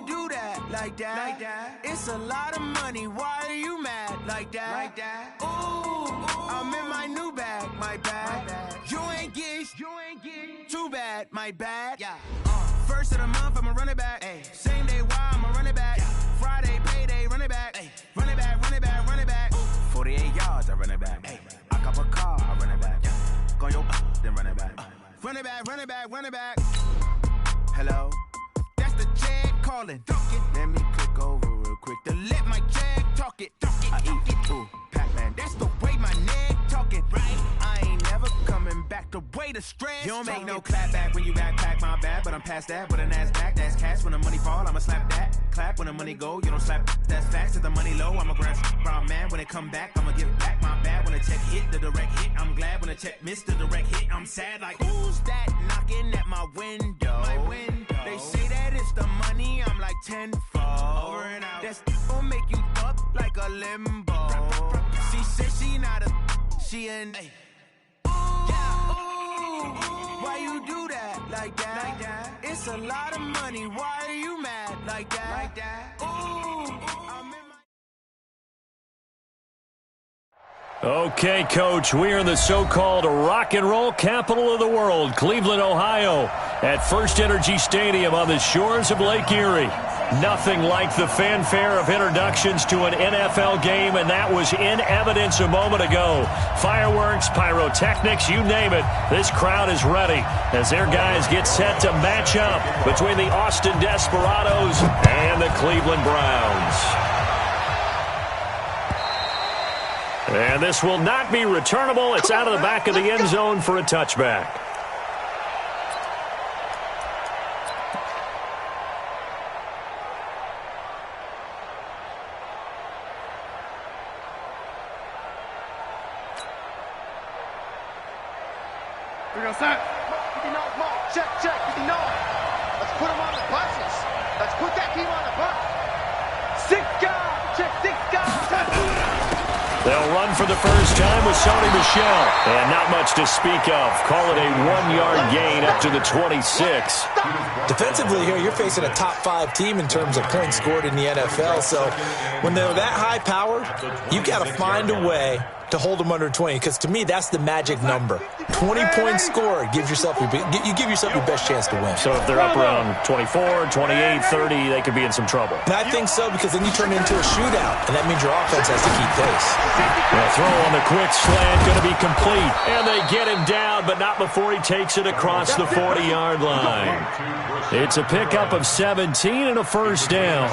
do that like that? It's a lot of money. Why are you mad like that? Ooh, I'm in my new bag, my bad. You ain't get too bad, my bad. Yeah. First of the month, I'ma run it back. Ay. Same day, why I'ma run it back. Friday, payday, run it back. Ay. Run it back, run it back, run it back. 48 yards, I run it back. Ay. I cop a car, I run it back. Go your then run it back. Run it back, run it back, run it back. Hello, that's the jag calling. Let me click over real quick to let my jag talk it. I eat it, ooh, Pac-Man. That's the way my neck talking, right? I ain't never coming back the way the stress. You don't make no clap back when you backpack, my bad, but I'm past that. With a NASDAQ, that's cash. When the money fall, I'ma slap that. Clap when the money go, you don't slap. That's fast. If the money low, I'ma grab brown man. When it come back, I'ma give back my bad. When the check hit, the direct hit. I'm glad when the check missed the direct hit. I'm sad like, who's that knocking at my window? They say that it's the money, I'm like tenfold. Over and out. That's gon' make you up like a limbo. She said she not a, she an. Ooh, why you do that like that? It's a lot of money. Why are you mad like that? Ooh, I'm in my. Okay, Coach, we are in the so-called rock and roll capital of the world, Cleveland, Ohio, at First Energy Stadium on the shores of Lake Erie. Nothing like the fanfare of introductions to an NFL game, and that was in evidence a moment ago. Fireworks, pyrotechnics, you name it. This crowd is ready as their guys get set to match up between the Austin Desperados and the Cleveland Browns. And this will not be returnable. It's out of the back of the end zone for a touchback. Here we go, son. Check, check, 59. Let's put him on the buses. Let's put that team on the bus. 6 guys. Check, 6 guys. They'll run for the first time with Sony Michel. And not much to speak of. Call it a 1-yard gain up to the 26. Defensively here, you're facing a top 5 team in terms of points scored in the NFL. So when they're that high powered, you've got to find a way to hold them under 20, because to me that's the magic number. 20 points scored gives yourself your best chance to win. So if they're up around 24, 28, 30, they could be in some trouble. And I think so, because then you turn it into a shootout, and that means your offense has to keep pace. The throw on the quick slant going to be complete, and they get him down, but not before he takes it across the 40-yard line. It's a pickup of 17 and a first down.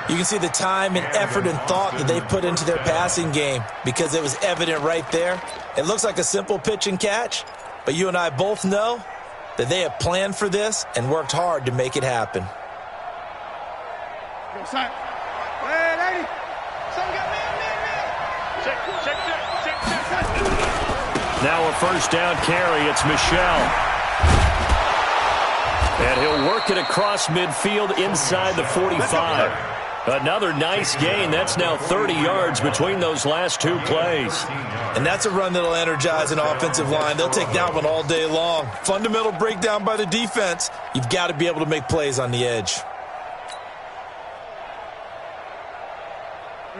You can see the time and effort and thought that they put into their passing game, because it was evident right there. It looks like a simple pitch and catch, but you and I both know that they have planned for this and worked hard to make it happen. Go, son. Hey, lady. Son, got me. Check. Now a first down carry. It's Michel. And he'll work it across midfield inside the 45. Another nice gain. That's now 30 yards between those last 2 plays. And that's a run that'll energize an offensive line. They'll take that one all day long. Fundamental breakdown by the defense. You've got to be able to make plays on the edge.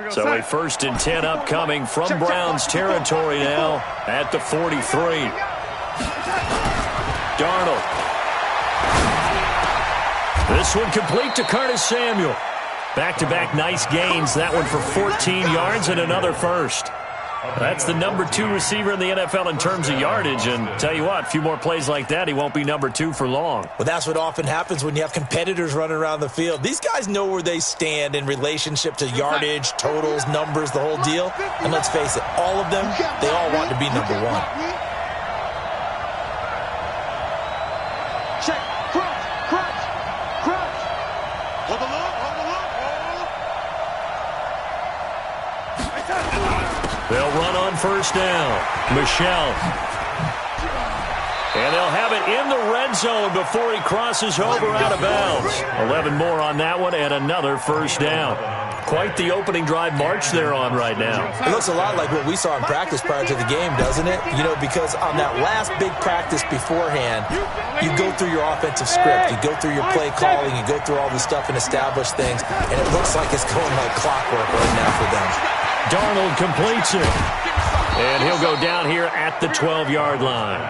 So a 1st and 10 upcoming from Browns territory now at the 43. Darnold. This one complete to Curtis Samuel. Back-to-back nice gains. That one for 14 yards and another first. That's the number 2 receiver in the NFL in terms of yardage. And tell you what, a few more plays like that, he won't be number 2 for long. Well, that's what often happens when you have competitors running around the field. These guys know where they stand in relationship to yardage, totals, numbers, the whole deal. And let's face it, all of them, they all want to be number 1. Check. Crunch. Hold the look. They'll run on first down. Michel. And they'll have it in the red zone before he crosses over out of bounds. 11 more on that one and another first down. quite the opening drive march they're on right now. It looks a lot like what we saw in practice prior to the game, doesn't it? You know, because on that last big practice beforehand, you go through your offensive script, you go through your play calling, you go through all the stuff and establish things, and it looks like it's going like clockwork right now for them. Darnold completes it. And he'll go down here at the 12-yard line.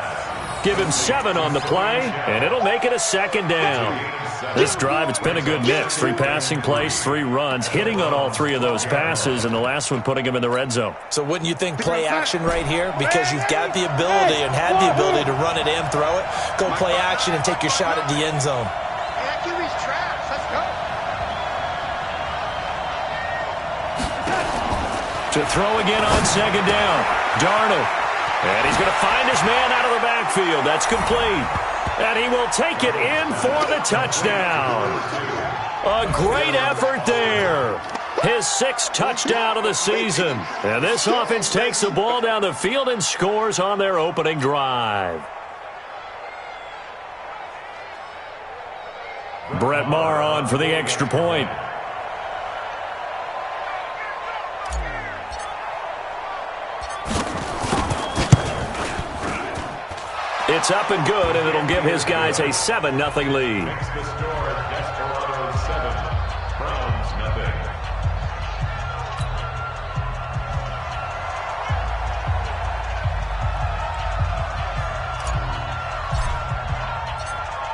Give him 7 on the play, and it'll make it a second down. This drive, it's been a good mix. 3 passing plays, 3 runs, hitting on all 3 of those passes, and the last one putting him in the red zone. So wouldn't you think play action right here? Because you've got the ability and had the ability to run it and throw it. Go play action and take your shot at the end zone. To throw again on second down. Darnold. And he's going to find his man out of the backfield. That's complete. And he will take it in for the touchdown. A great effort there. His 6th touchdown of the season. And this offense takes the ball down the field and scores on their opening drive. Brett Maher on for the extra point. It's up and good, and it'll give his guys a 7-0 lead.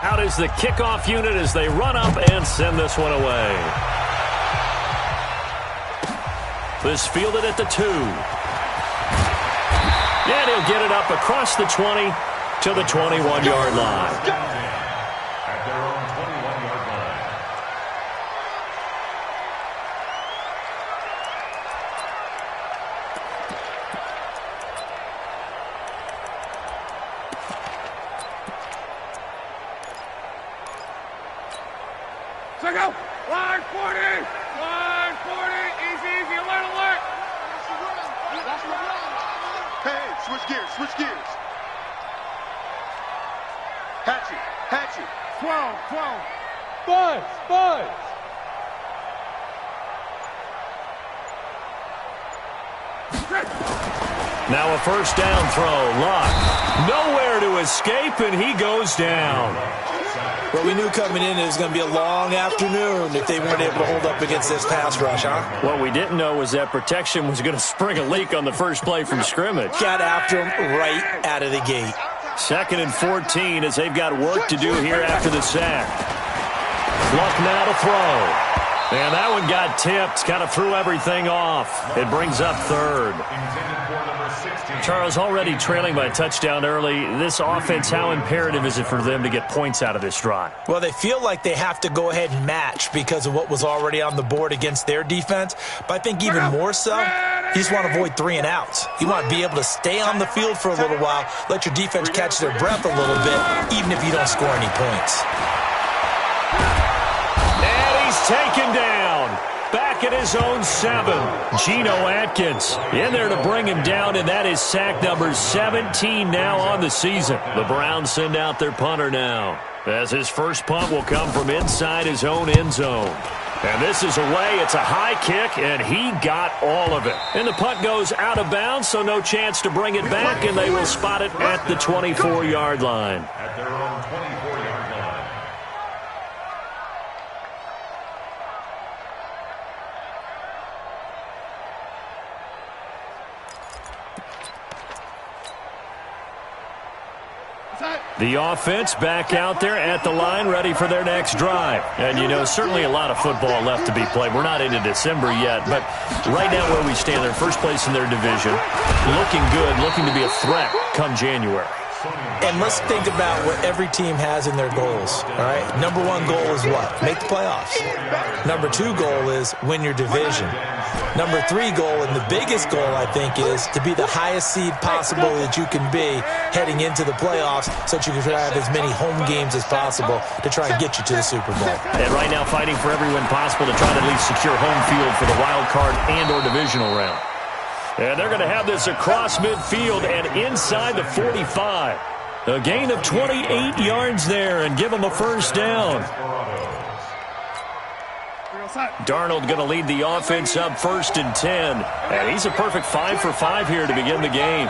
Out is the kickoff unit as they run up and send this one away. This fielded at the 2. And he'll get it up across the 20 to the 21-yard line. At their own 21-yard line. Check out! Line 40! Line 40! Easy, alert, alert! Hey, switch gears, switch gears. Hatchet. 12. Buzz. Now a first down throw. Luck. Nowhere to escape, and he goes down. Well, we knew coming in it was going to be a long afternoon if they weren't able to hold up against this pass rush, huh? What we didn't know was that protection was going to spring a leak on the first play from scrimmage. Got after him right out of the gate. 2nd and 14 as they've got work to do here after the sack. Luck now to throw. And that one got tipped, kind of threw everything off. It brings up 3rd. Charles, already trailing by a touchdown early. This offense, how imperative is it for them to get points out of this drive? Well, they feel like they have to go ahead and match because of what was already on the board against their defense. But I think even more so, you just want to avoid 3 and outs. You want to be able to stay on the field for a little while, let your defense catch their breath a little bit, even if you don't score any points. And he's taken down. Back at his own 7. Geno Atkins in there to bring him down, and that is sack number 17 now on the season. The Browns send out their punter now, as his first punt will come from inside his own end zone. And this is away. It's a high kick, and he got all of it. And the punt goes out of bounds, so no chance to bring it back, and they will spot it at the 24-yard line. At their own 24-yard line. The offense back out there at the line, ready for their next drive. And, you know, certainly a lot of football left to be played. We're not into December yet, but right now where we stand, they're first place in their division. Looking good, looking to be a threat come January. And let's think about what every team has in their goals, all right? Number 1 goal is what? Make the playoffs. Number 2 goal is win your division. Number 3 goal, and the biggest goal, I think, is to be the highest seed possible that you can be heading into the playoffs so that you can have as many home games as possible to try and get you to the Super Bowl. And right now fighting for every win possible to try to at least secure home field for the wild card and or divisional round. And they're going to have this across midfield and inside the 45. A gain of 28 yards there and give them a first down. Darnold going to lead the offense up 1st and 10. And he's a perfect 5 for 5 here to begin the game.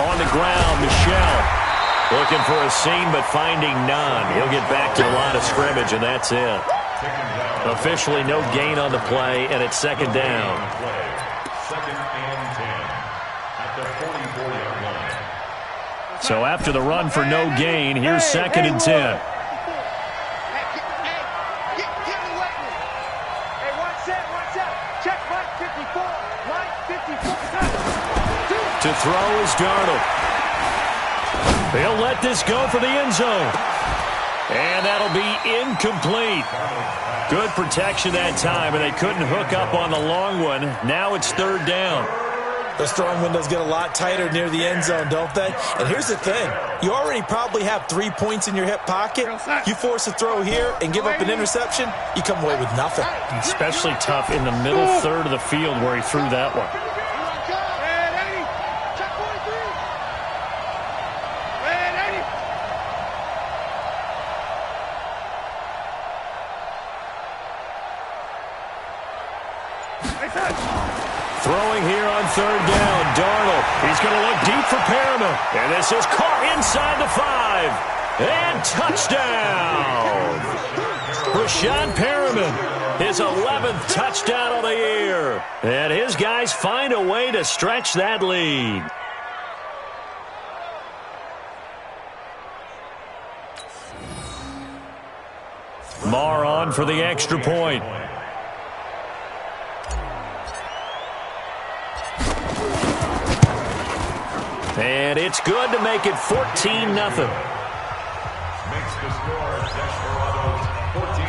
On the ground, Michel. Looking for a seam, but finding none. He'll get back to the line of scrimmage, and that's it. Officially no gain on the play, and it's 2nd down. 2nd and 10 at the 44-yard line. So after the run for no gain, here's 2nd and 10. To throw is Darnold. He'll let this go for the end zone. And that'll be incomplete. Good protection that time, and they couldn't hook up on the long one. Now it's 3rd down. Those throwing windows get a lot tighter near the end zone, don't they? And here's the thing. You already probably have 3 points in your hip pocket. You force a throw here and give up an interception, you come away with nothing. Especially tough in the middle third of the field where he threw that one. Throwing here on 3rd down, Darnold. He's going to look deep for Perriman. And this is caught inside the 5. And touchdown! Rashad Perriman, his 11th touchdown of the year. And his guys find a way to stretch that lead. Marr on for the extra point. And it's good to make it 14-0. Makes the score Desperados 14.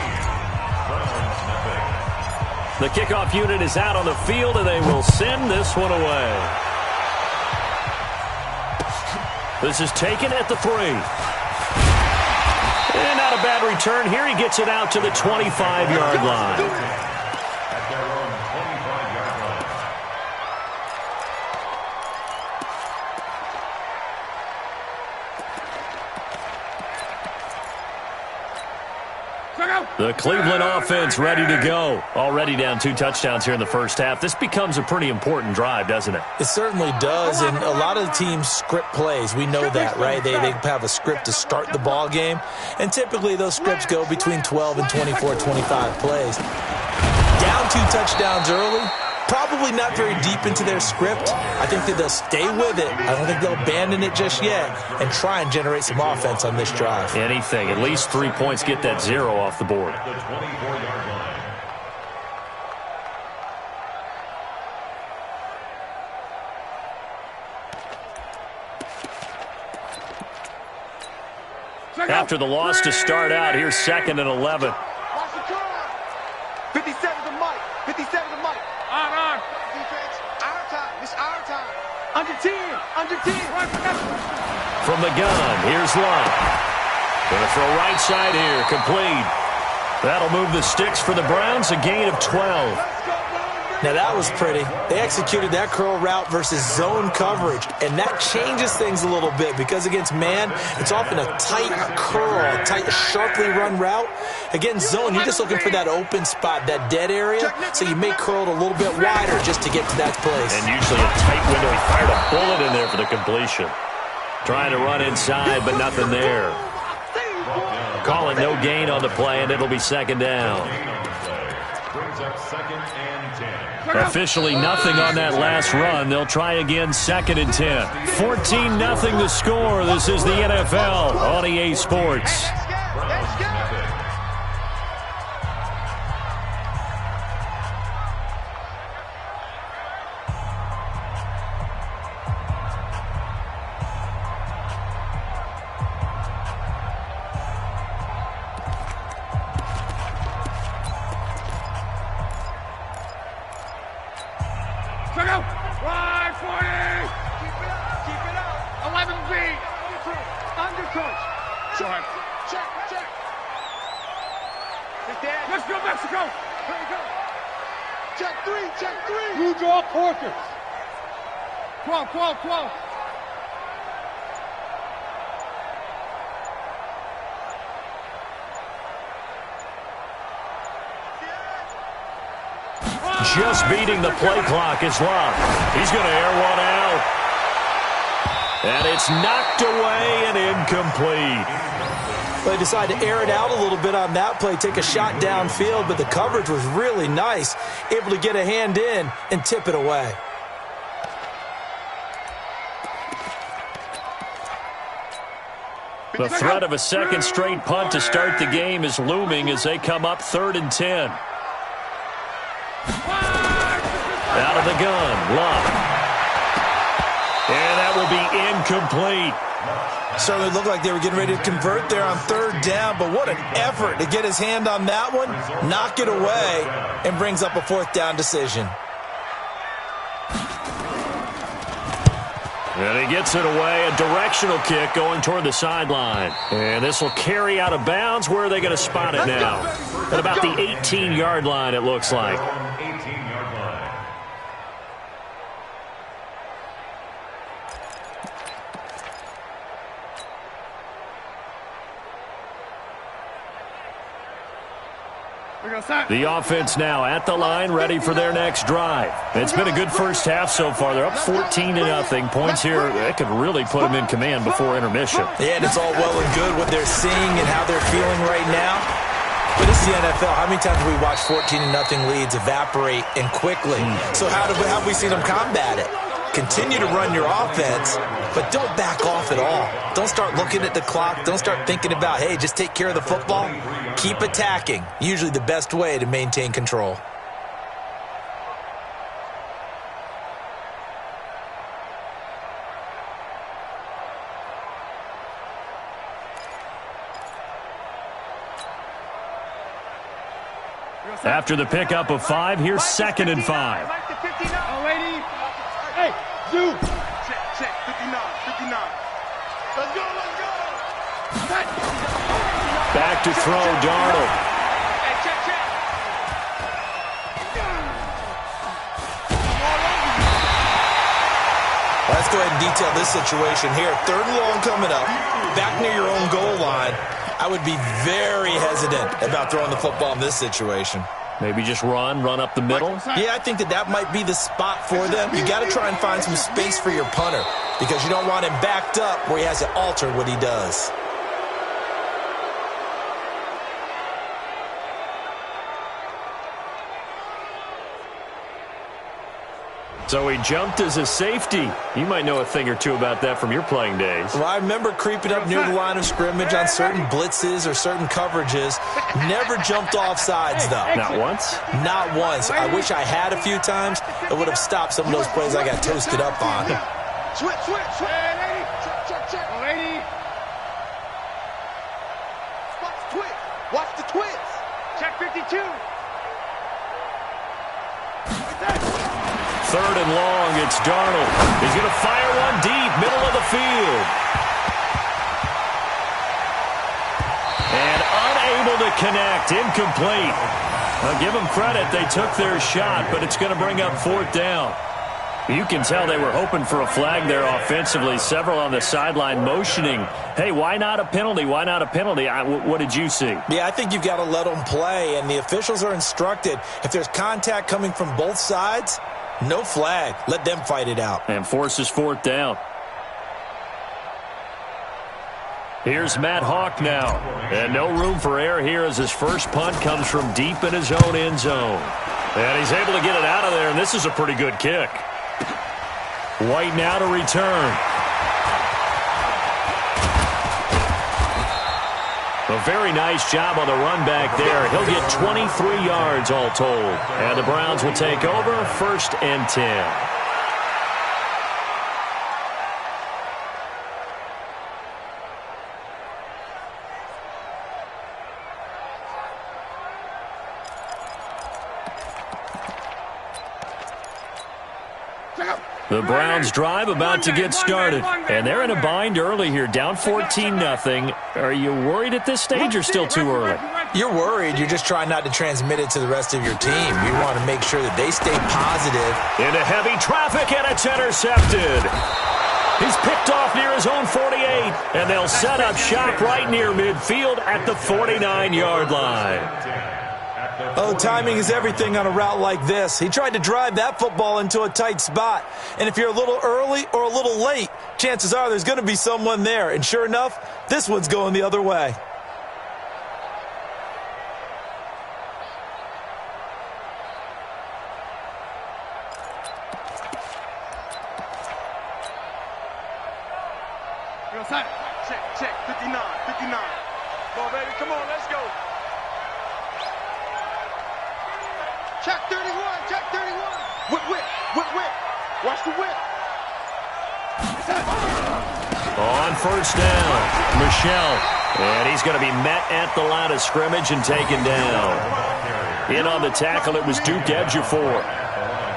Browns nothing. The kickoff unit is out on the field, and they will send this one away. This is taken at the 3. And not a bad return here. He gets it out to the 25-yard line. At their own 25-yard line. The Cleveland offense ready to go. Already down 2 touchdowns here in the first half. This becomes a pretty important drive, doesn't it? It certainly does, and a lot of the teams script plays. We know that, right? They have a script to start the ball game, and typically those scripts go between 12 and 24, 25 plays. Down 2 touchdowns early, probably not very deep into their script. I think that they'll stay with it. I don't think they'll abandon it just yet and try and generate some offense on this drive. Anything. At least 3 points, get that 0 off the board. At the 24-yard line. After the loss to start out, here's 2nd and 11. 57 to Mike. 57 to Mike. On. Defense, our time. It's our time. Under 10. Under 10. From the gun, here's Lund. Going to throw right side here, complete. That'll move the sticks for the Browns, a gain of 12. Now that was pretty. They executed that curl route versus zone coverage, and that changes things a little bit because against man, it's often a tight curl, a tight, sharply run route. Against zone, you're just looking for that open spot, that dead area, so you may curl it a little bit wider just to get to that place. And usually a tight window. He fired a bullet in there for the completion. Trying to run inside, but nothing there. Calling no gain on the play, and it'll be 2nd down. Brings up 2nd and 10. Officially nothing on that last run. They'll try again, 2nd and 10. 14-0 the score. This is the NFL on EA Sports. just beating the play clock is Love. He's going to air one out. And it's knocked away and incomplete. Well, they decided to air it out a little bit on that play, take a shot downfield, but the coverage was really nice, able to get a hand in and tip it away. The threat of a second straight punt to start the game is looming as they come up 3rd and 10. Out of the gun, Love. And that will be incomplete. Certainly looked like they were getting ready to convert there on 3rd down, but what an effort to get his hand on that one, knock it away, and brings up a 4th down decision. And he gets it away, a directional kick going toward the sideline. And this will carry out of bounds. Where are they going to spot it now? At about the 18-yard line, it looks like. 18-yard line. The offense now at the line, ready for their next drive. It's been a good first half so far. They're up 14-0. Points here, that could really put them in command before intermission. Yeah, and it's all well and good what they're seeing and how they're feeling right now. But this is the NFL. How many times have we watched 14-0 leads evaporate and quickly? So how have we seen them combat it? Continue to run your offense, but don't back off at all. Don't start looking at the clock. Don't start thinking about, hey, just take care of the football. Keep attacking. Usually the best way to maintain control. After the pickup of 5, here's 2nd and 5. Hey, Zoo. Check, 59. Let's go. Back to throw, Darnold. Hey, check. Let's go ahead and detail this situation here. 3rd and long coming up. Back near your own goal line. I would be very hesitant about throwing the football in this situation. Maybe just run up the middle. Yeah, I think that might be the spot for them. You got to try and find some space for your punter because you don't want him backed up where he has to alter what he does. So he jumped as a safety. You might know a thing or two about that from your playing days. Well, I remember creeping up near the line of scrimmage on certain blitzes or certain coverages. Never jumped off sides, though. Not once? Not once. I wish I had a few times. It would have stopped some of those plays I got toasted up on. Switch. Hey, lady. Check. Lady. Watch the twist. Watch the twist. Check 52. 3rd and long, it's Darnold. He's going to fire one deep, middle of the field. And unable to connect, incomplete. I'll give them credit, they took their shot, but it's going to bring up 4th down. You can tell they were hoping for a flag there offensively. Several on the sideline motioning, hey, why not a penalty? Why not a penalty? What did you see? Yeah, I think you've got to let them play, and the officials are instructed. If there's contact coming from both sides, no flag. Let them fight it out. And forces 4th down. Here's Matt Hawk now. And no room for error here as his first punt comes from deep in his own end zone. And he's able to get it out of there, and this is a pretty good kick. White now to return. A very nice job on the run back there. He'll get 23 yards all told. And the Browns will take over 1st and 10. The Browns drive about to get started. And they're in a bind early here, down 14-0. Are you worried at this stage or still too early? You're worried. You're just trying not to transmit it to the rest of your team. You want to make sure that they stay positive. Into heavy traffic, and it's intercepted. He's picked off near his own 48, and they'll set up shop right near midfield at the 49-yard line. Oh, timing is everything on a route like this. He tried to drive that football into a tight spot. And if you're a little early or a little late, chances are there's going to be someone there. And sure enough, this one's going the other way. Check, 59. Come on, baby, come on, let's go. Check 31. Whip. Watch the whip. On first down, Michelle. And he's going to be met at the line of scrimmage and taken down. In on the tackle, it was Duke Ejiofor.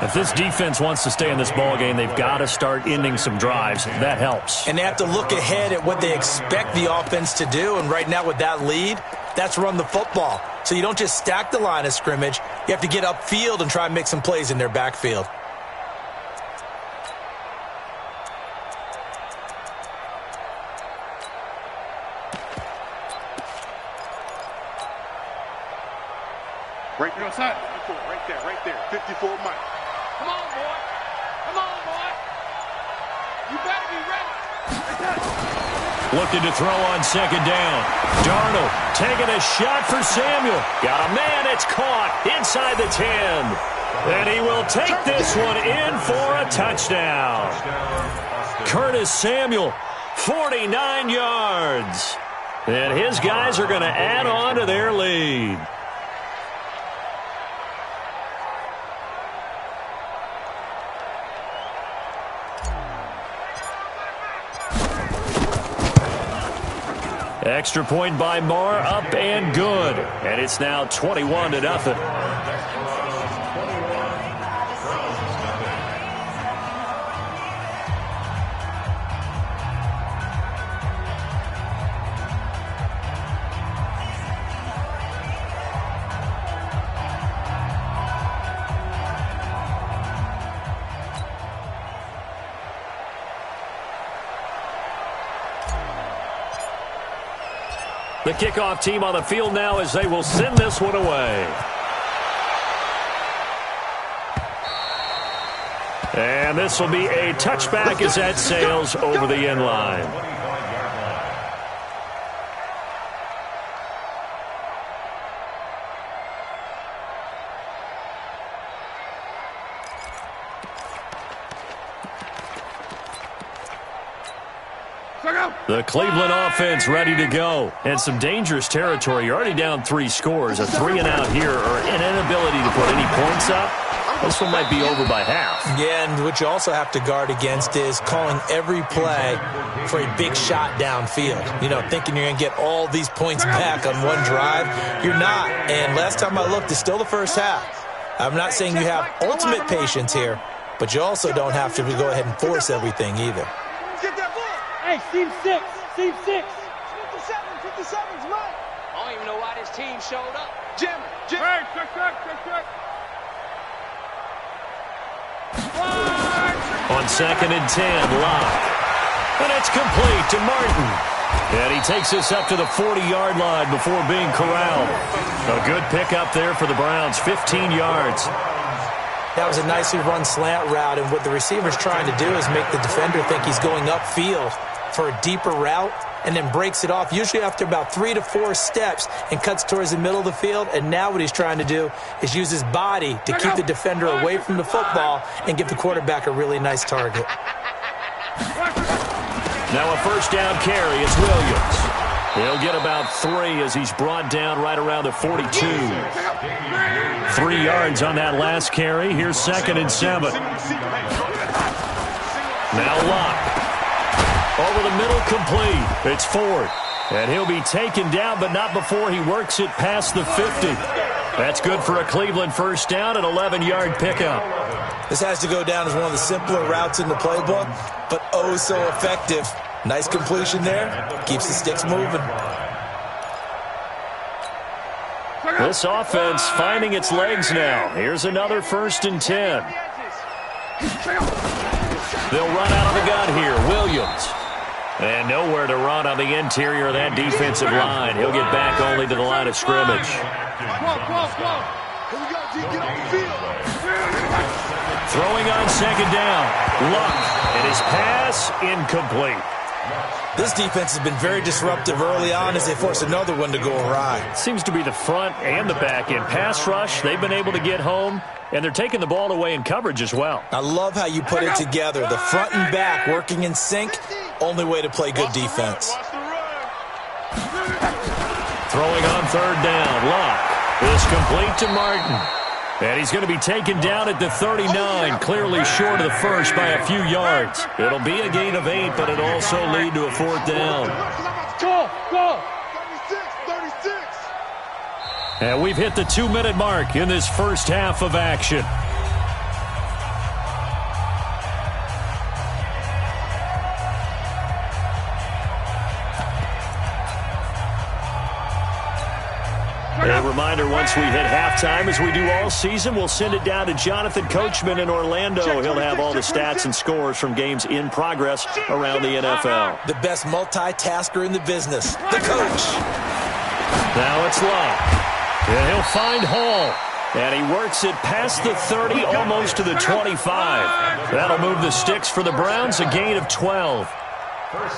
If this defense wants to stay in this ballgame, they've got to start ending some drives. That helps. And they have to look ahead at what they expect the offense to do. And right now with that lead, that's run the football. So you don't just stack the line of scrimmage. You have to get upfield and try and make some plays in their backfield. Right there, outside. Right there. 54 Mike. Come on, boy. You better be ready. Looking to throw on second down. Darnold taking a shot for Samuel. Got a man, it's caught inside the 10. And he will take this one in for a touchdown. Curtis Samuel, 49 yards. And his guys are going to add on to their lead. Extra point by Marr, up and good. And it's now 21-0. The kickoff team on the field now as they will send this one away. And this will be a touchback as that sails over the end line. The Cleveland offense ready to go. And some dangerous territory. You're already down 3 scores. A 3-and-out here or an inability to put any points up. This one might be over by half. Yeah, and what you also have to guard against is calling every play for a big shot downfield. You know, thinking you're going to get all these points back on one drive. You're not. And last time I looked, it's still the first half. I'm not saying you have ultimate patience here, but you also don't have to go ahead and force everything either. Hey, Team 6. 57's mine. I don't even know why this team showed up. Jim. Hey, check. On 2nd and 10, Locke. And it's complete to Martin. And he takes us up to the 40-yard line before being corralled. A good pickup there for the Browns, 15 yards. That was a nicely run slant route, and what the receiver's trying to do is make the defender think he's going upfield for a deeper route and then breaks it off, usually after about 3 to 4 steps, and cuts towards the middle of the field. And now what he's trying to do is use his body to keep the defender away from the football and give the quarterback a really nice target. Now a first down carry is Williams. He'll get about 3 as he's brought down right around the 42. 3 yards on that last carry. Here's 2nd and 7. Now Locke. Over the middle, complete. It's Ford. And he'll be taken down, but not before he works it past the 50. That's good for a Cleveland first down, an 11-yard pickup. This has to go down as one of the simpler routes in the playbook, but oh so effective. Nice completion there. Keeps the sticks moving. This offense finding its legs now. Here's another 1st and 10. They'll run out of the gun here. Williams. And nowhere to run on the interior of that defensive line. He'll get back only to the line of scrimmage. Throwing on second down. Luck. And his pass incomplete. This defense has been very disruptive early on as they force another one to go awry. Seems to be the front and the back end. Pass rush, they've been able to get home, and they're taking the ball away in coverage as well. I love how you put it together. The front and back working in sync, only way to play good defense. Throwing on third down. Luck is complete to Martin. And he's going to be taken down at the 39, clearly short of the first by a few yards. It'll be a gain of 8, but it'll also lead to a fourth down. Go! 36! And we've hit the 2-minute mark in this first half of action. A reminder, once we hit halftime, as we do all season, we'll send it down to Jonathan Coachman in Orlando. He'll have all the stats and scores from games in progress around the NFL. The best multitasker in the business, the coach. Now it's Luck. And he'll find Hall. And he works it past the 30, almost to the 25. That'll move the sticks for the Browns, a gain of 12.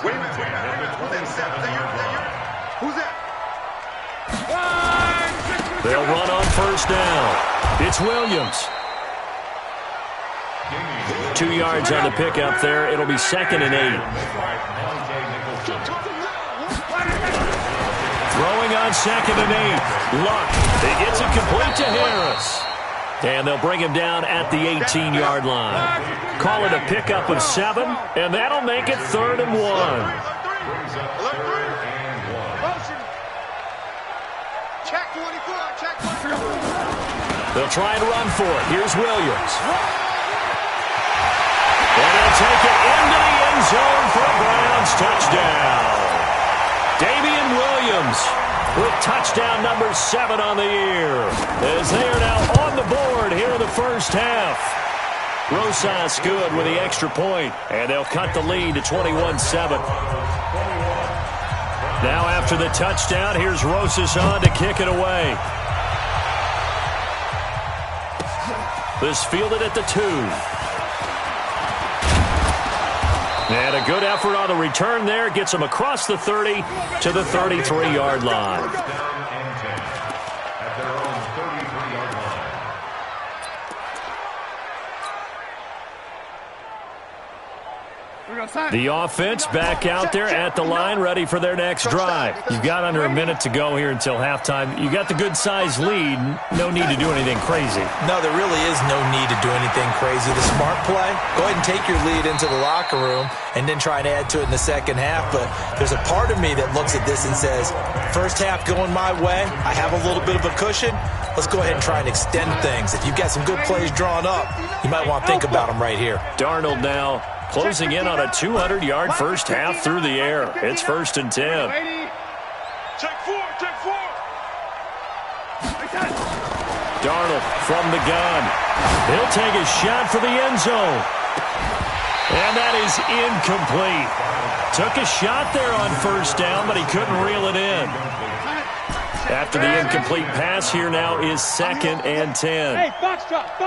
Wait a minute. Who's that? They'll run on first down. It's Williams. 2 yards on the pickup there. It'll be 2nd and 8. Throwing on 2nd and 8. Luck. He gets it complete to Harris. And they'll bring him down at the 18-yard line. Call it a pickup of 7, and that'll make it 3rd and 1. They'll try and run for it. Here's Williams. And they'll take it into the end zone for a Browns touchdown. Damian Williams with touchdown number 7 on the year, as they are now on the board here in the first half. Rosas good with the extra point, and they'll cut the lead to 21-7. Now after the touchdown, here's Rosas on to kick it away. This fielded at the 2. And a good effort on the return there. Gets him across the 30 to the 33-yard line. The offense back out there at the line, ready for their next drive. You've got under a minute to go here until halftime. You got the good-sized lead. No need to do anything crazy. No, there really is no need to do anything crazy. The smart play, go ahead and take your lead into the locker room and then try and add to it in the second half. But there's a part of me that looks at this and says, first half going my way, I have a little bit of a cushion. Let's go ahead and try and extend things. If you've got some good plays drawn up, you might want to think about them right here. Darnold now closing in on a 200-yard first half through the air. It's 1st and 10. Check 4. Darnold from the gun. He'll take a shot for the end zone. And that is incomplete. Took a shot there on first down, but he couldn't reel it in. After the incomplete pass, here now is 2nd and 10. Hey, box drop.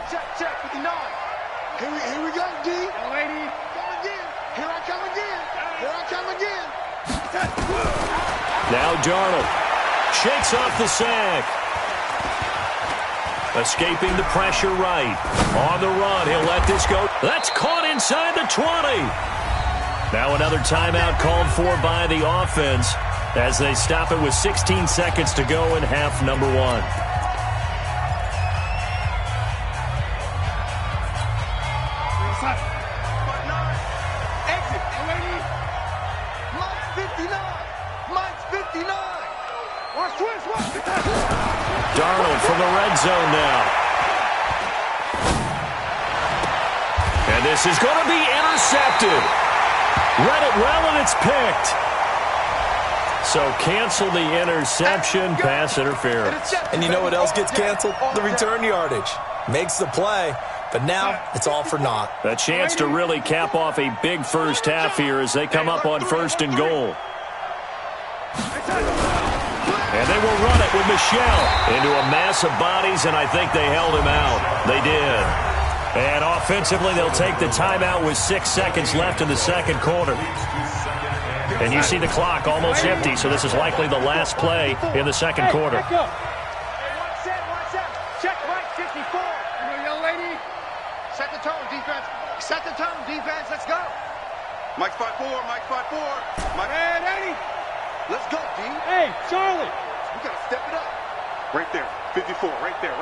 Check 59. Here we go, D. Lady. Come again. Here I come again. Now Darnold shakes off the sack. Escaping the pressure right. On the run, he'll let this go. That's caught inside the 20. Now another timeout called for by the offense as they stop it with 16 seconds to go in half number 1. Darnold from the red zone now. And this is going to be intercepted. Read it well, and it's picked. So cancel the interception, pass interference. And you know what else gets canceled? The return yardage. Makes the play, But now, it's all for naught. A chance to really cap off a big first half here as they come up on 1st and goal. And they will run it with Michel into a mass of bodies, and I think they held him out. They did. And offensively, they'll take the timeout with 6 seconds left in the second quarter. And you see the clock almost empty, so this is likely the last play in the second quarter. Hey, one set. Check right, 54. Young lady. Set the tone, defense. Set the tone, defense. Let's go. Mike 5-4. Hey, Eddie. Let's go, D. Hey, Charlie. We got to step it up. Right there. 54. Right there.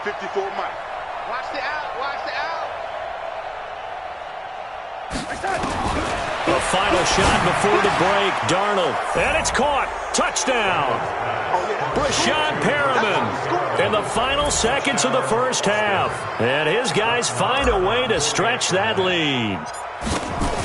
54, Mike. Watch the out. The final shot before the break, Darnold. And it's caught. Touchdown. Brashad Perriman in the final seconds of the first half. And his guys find a way to stretch that lead.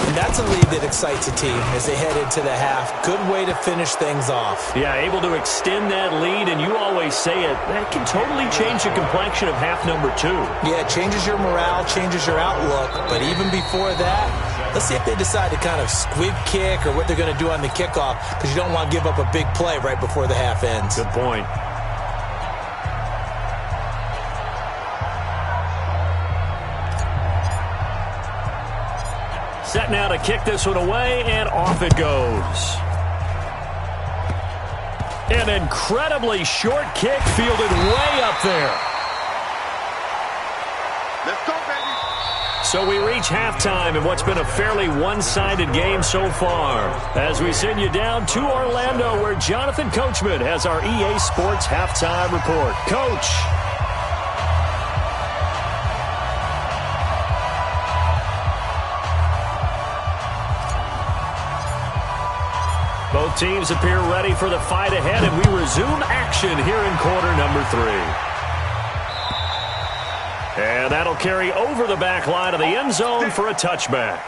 And that's a lead that excites a team as they head into the half. Good way to finish things off. Yeah, able to extend that lead, and you always say it, that can totally change the complexion of half number 2. Yeah, it changes your morale, changes your outlook. But even before that, let's see if they decide to kind of squib kick or what they're going to do on the kickoff, because you don't want to give up a big play right before the half ends. Good point. Set now to kick this one away, and off it goes. An incredibly short kick fielded way up there. Let's go, baby. So we reach halftime in what's been a fairly one-sided game so far. As we send you down to Orlando, where Jonathan Coachman has our EA Sports halftime report. Coach. Both teams appear ready for the fight ahead, and we resume action here in quarter number 3. And that'll carry over the back line of the end zone for a touchback.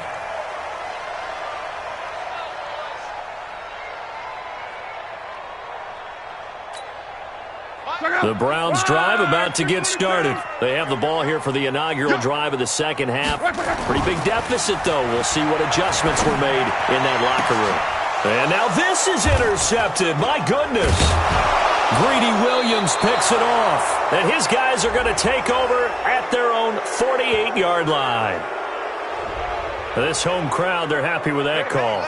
The Browns drive about to get started. They have the ball here for the inaugural drive of the second half. Pretty big deficit, though. We'll see what adjustments were made in that locker room. And now this is intercepted. My goodness. Greedy Williams picks it off. And his guys are going to take over at their own 48-yard line. This home crowd, they're happy with that call.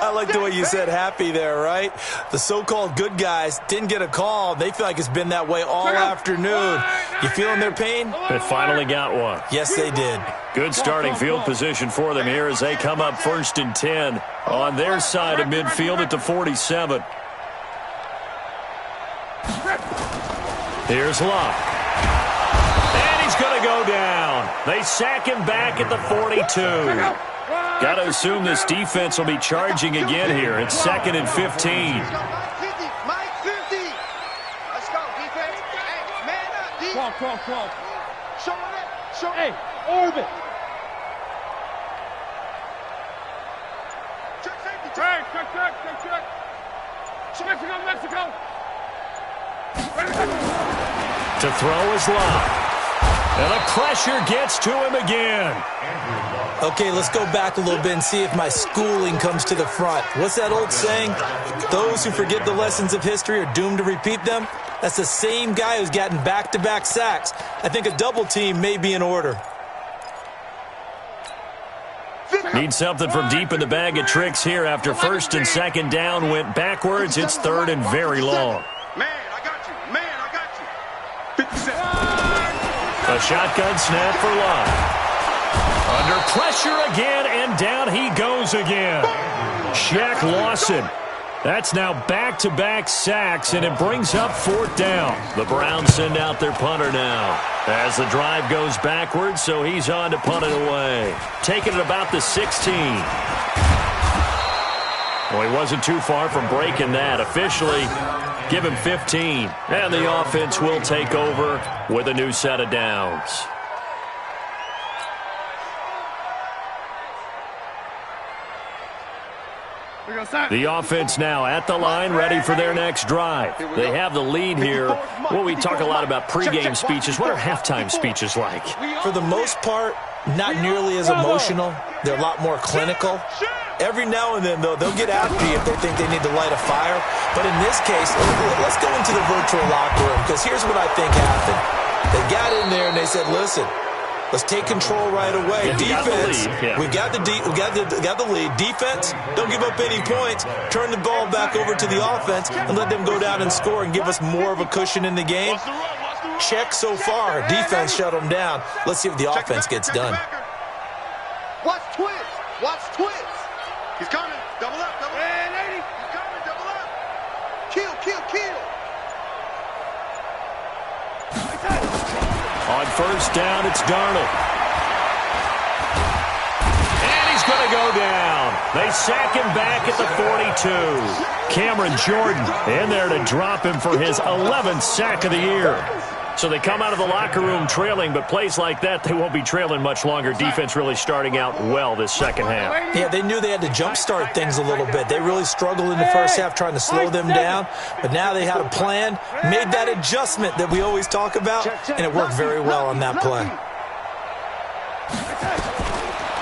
I like the way you said happy there, right? The so-called good guys didn't get a call. They feel like it's been that way all afternoon. You feeling their pain? They finally got one. Yes, they did. Good starting field position for them here as they come up 1st and 10 on their side of midfield at the 47. Here's Locke. And he's going to go down. They sack him back at the 42. Got to assume this defense will be charging again here. It's 2nd and 15. Mike 50. Let's go, defense. Hey, man up, D. Come. Show it. Hey, orbit. Check safety. Check. Mexico. To throw is Locke. And the pressure gets to him again. Okay, let's go back a little bit and see if my schooling comes to the front. What's that old saying? Those who forget the lessons of history are doomed to repeat them. That's the same guy who's gotten back-to-back sacks. I think a double team may be in order. Need something from deep in the bag of tricks here after 1st and 2nd down went backwards. It's 3rd and very long. Man, I got you. 57. A shotgun snap for Locke. Under pressure again, and down he goes again. Shaq Lawson. That's now back-to-back sacks, and it brings up 4th down. The Browns send out their punter now as the drive goes backwards, so he's on to punt it away. Taking it about the 16. Well, he wasn't too far from breaking that. Officially, give him 15. And the offense will take over with a new set of downs. The offense now at the line, ready for their next drive. They have the lead here. Well, we talk a lot about pregame speeches. What are halftime speeches like? For the most part, not nearly as emotional. They're a lot more clinical. Every now and then, though, they'll get after you if they think they need to light a fire. But in this case, let's go into the virtual locker room, because here's what I think happened. They got in there and they said, listen, let's take control right away. Defense, we got the lead. Defense, don't give up any points. Turn the ball back over to the offense and let them go down and score and give us more of a cushion in the game. Check so far. Defense shut them down. Let's see if the offense gets done. Watch twins. Watch twins. He's coming. Double up. Double up. He's coming. Double up. Kill. On first down, it's Darnold. And he's going to go down. They sack him back at the 42. Cameron Jordan in there to drop him for his 11th sack of the year. So they come out of the locker room trailing, but plays like that, they won't be trailing much longer. Defense really starting out well this second half. Yeah, they knew they had to jumpstart things a little bit. They really struggled in the first half trying to slow them down, but now they had a plan, made that adjustment that we always talk about, and it worked very well on that play.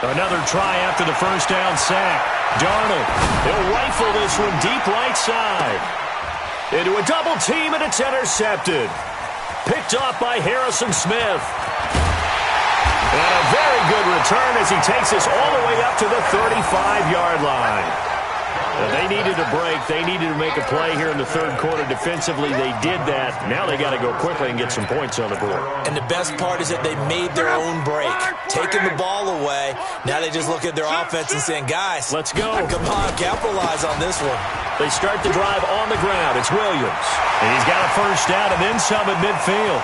Another try after the first down sack. Darnold, he'll rifle this one deep right side. Into a double team, and it's intercepted. Picked off by Harrison Smith. And a very good return as he takes us all the way up to the 35-yard line. They needed a break. They needed to make a play here in the third quarter defensively. They did that. Now they got to go quickly and get some points on the board. And the best part is that they made their own break, taking the ball away. Now they just look at their offense and saying, guys, let's go. Come on, capitalize on this one. They start the drive on the ground. It's Williams. And he's got a first down and then some at midfield.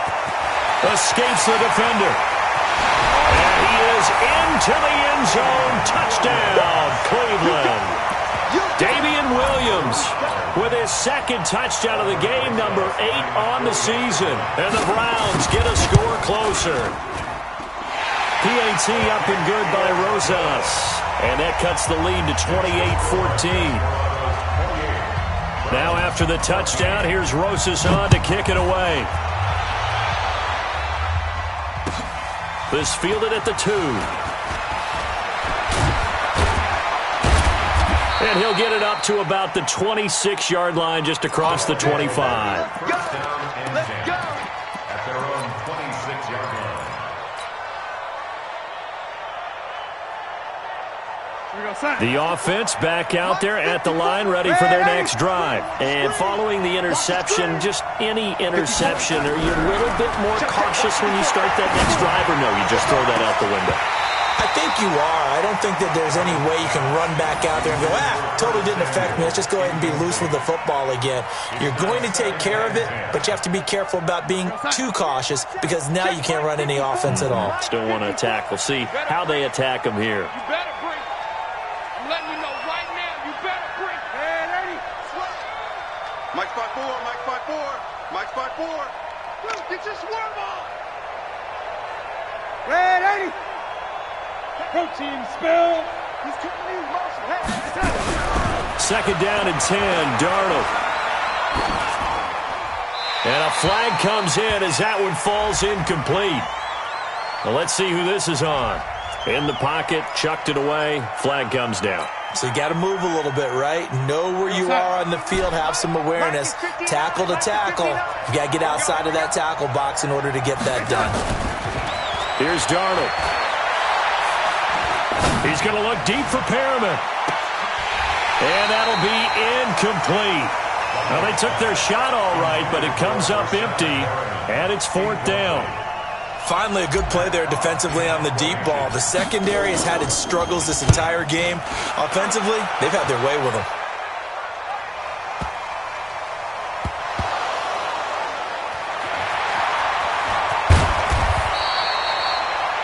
Escapes the defender. And he is into the end zone. Touchdown, Cleveland. Damian Williams with his second touchdown of the game, number 8 on the season. And the Browns get a score closer. PAT up and good by Rosas. And that cuts the lead to 28-14. Now after the touchdown, here's Rosas on to kick it away. This fielded at the 2. And he'll get it up to about the 26-yard line, just across the 25. Let's go. At their own 26-yard line. The offense back out there at the line, ready for their next drive. And following the interception, just any interception, are you a little bit more cautious when you start that next drive, or no, you just throw that out the window? I think you are. I don't think that there's any way you can run back out there and go, totally didn't affect me. Let's just go ahead and be loose with the football again. You're going to take care of it, but you have to be careful about being too cautious, because now you can't run any offense at all. Still want to attack. We'll see how they attack them here. You better break. I'm letting you know right now, you better break. Hey, lady. Mike spot 4, Mike spot 4, Mike spot 4. Get your swerve on. Red 80. Protein spill. He's keeping these motion. Hey, second down and 10, Darnold. And a flag comes in as that one falls incomplete. Well, let's see who this is on. In the pocket, chucked it away, flag comes down. So you got to move a little bit, right? Know where you are on the field, have some awareness. Tackle to tackle. You got to get outside of that tackle box in order to get that done. Here's Darnold. He's going to look deep for Perriman. And that'll be incomplete. Well, they took their shot all right, but it comes up empty, and it's fourth down. Finally, a good play there defensively on the deep ball. The secondary has had its struggles this entire game. Offensively, they've had their way with them.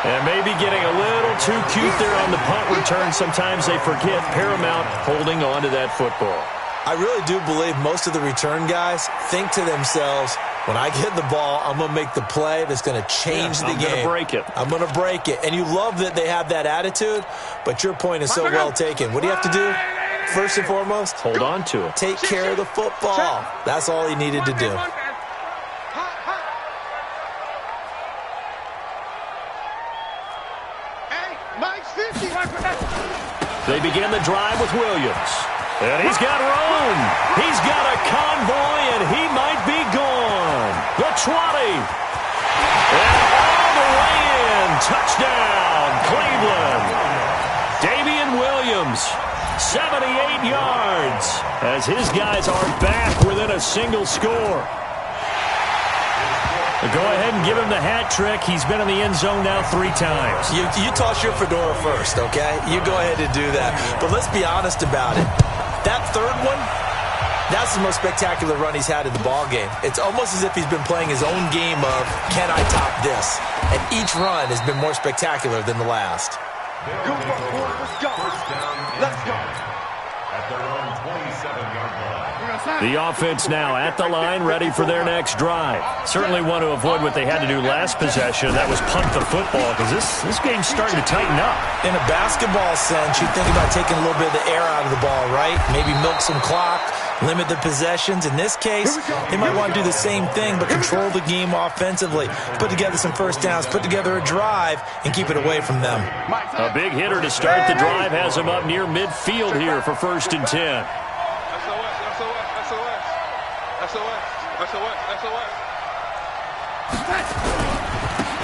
And maybe getting a little too cute there on the punt return. Sometimes they forget Paramount holding on to that football. I really do believe most of the return guys think to themselves, when I get the ball, I'm going to make the play that's going to change the game. I'm going to break it. I'm going to break it. And you love that they have that attitude, but your point is so well taken. What do you have to do? first and foremost? Hold on to it. Take care of the football. That's all he needed to do. They begin the drive with Williams. And he's got room. He's got a convoy, and he might be gone. The 20. And all the way in. Touchdown, Cleveland. Damian Williams, 78 yards, as his guys are back within a single score. Go ahead and give him the hat trick. He's been in the end zone now 3 times. You toss your fedora first, okay? You go ahead and do that. But let's be honest about it. That third one, that's the most spectacular run he's had in the ballgame. It's almost as if he's been playing his own game of, can I top this? And each run has been more spectacular than the last. Go, let's go. Let's go. At their own 27-yard line. The offense now at the line, ready for their next drive. Certainly want to avoid what they had to do last possession. That was punt the football, because this game's starting to tighten up. In a basketball sense, you think about taking a little bit of the air out of the ball, right? Maybe milk some clock, limit the possessions. In this case, they might want to do the same thing, but control the game offensively. Put together some first downs, put together a drive, and keep it away from them. A big hitter to start the drive has him up near midfield here for 1st and 10.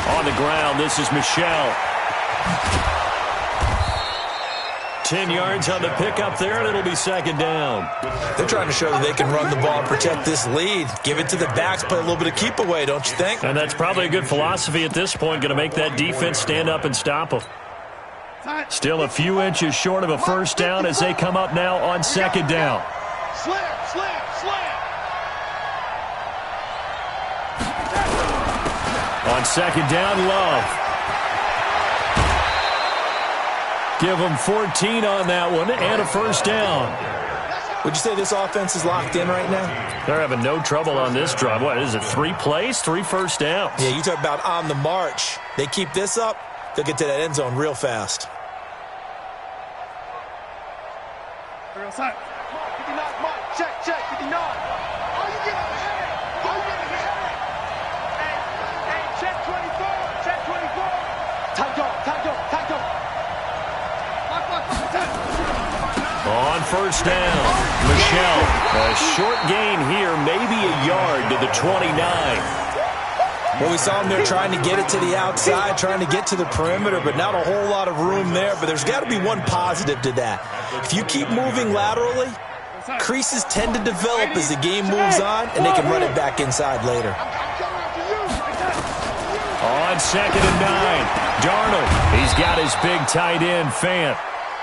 On the ground, this is Michelle. 10 yards on the pickup there, and it'll be 2nd down. They're trying to show that they can run the ball and protect this lead. Give it to the backs, play a little bit of keep away, don't you think? And that's probably a good philosophy at this point, going to make that defense stand up and stop them. Still a few inches short of a first down as they come up now on 2nd down. Slam. On 2nd down, Love. Give them 14 on that one and a first down. Would you say this offense is locked in right now? They're having no trouble on this drive. What is it, 3 plays, 3 first downs? Yeah, you talk about on the march. They keep this up, they'll get to that end zone real fast. Check, 59. Are you getting ahead? Hey, check 24. Tight dog. On first down, Michelle. A short gain here, maybe a yard to the 29. Well, we saw him there trying to get it to the outside, trying to get to the perimeter, but not a whole lot of room there. But there's got to be one positive to that. If you keep moving laterally, creases tend to develop as the game moves on, and they can run it back inside later. On 2nd and 9, Darnold. He's got his big tight end, Fant.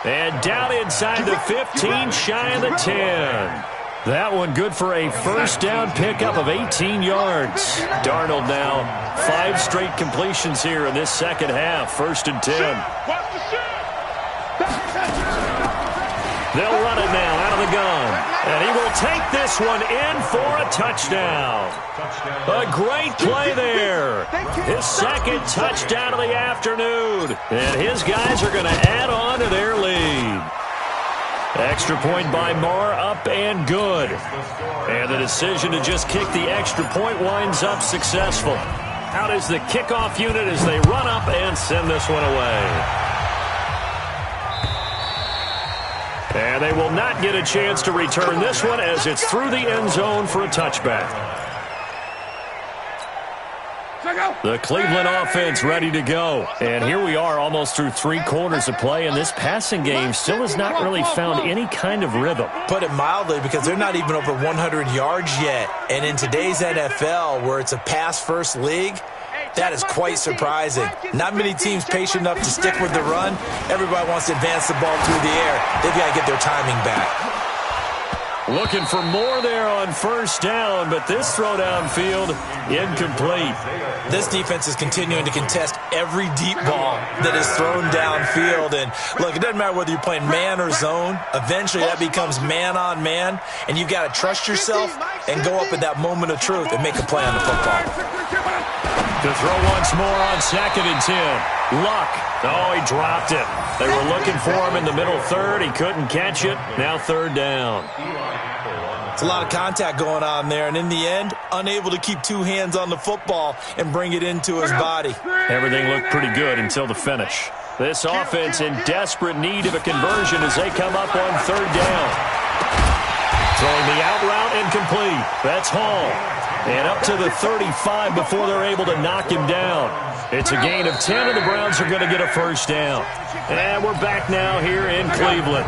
And down inside the 15, shy of the 10. That one good for a first down pickup of 18 yards. Darnold now 5 straight completions here in this second half. 1st and 10. They'll run it now out of the gun. And he will take this one in for a touchdown. A great play there. His 2nd touchdown of the afternoon. And his guys are going to add on to their lead. Extra point by Marr, up and good. And the decision to just kick the extra point winds up successful. Out is the kickoff unit as they run up and send this one away. And they will not get a chance to return this one as it's through the end zone for a touchback. The Cleveland offense ready to go. And here we are almost through 3 quarters of play, and this passing game still has not really found any kind of rhythm. Put it mildly, because they're not even over 100 yards yet. And in today's NFL, where it's a pass-first league, that is quite surprising. Not many teams patient enough to stick with the run. Everybody wants to advance the ball through the air. They've got to get their timing back. Looking for more there on first down, but this throw downfield, incomplete. This defense is continuing to contest every deep ball that is thrown downfield. And look, it doesn't matter whether you're playing man or zone. Eventually that becomes man on man, and you've got to trust yourself and go up at that moment of truth and make a play on the football. To throw once more on 2nd and 10. Luck. Oh, he dropped it. They were looking for him in the middle third. He couldn't catch it. Now 3rd down. It's a lot of contact going on there, and in the end, unable to keep 2 hands on the football and bring it into his body. Everything looked pretty good until the finish. This offense in desperate need of a conversion as they come up on 3rd down. Throwing the out route incomplete. That's Hall. And up to the 35 before they're able to knock him down. It's a gain of 10, and the Browns are going to get a 1st down. And we're back now here in Cleveland.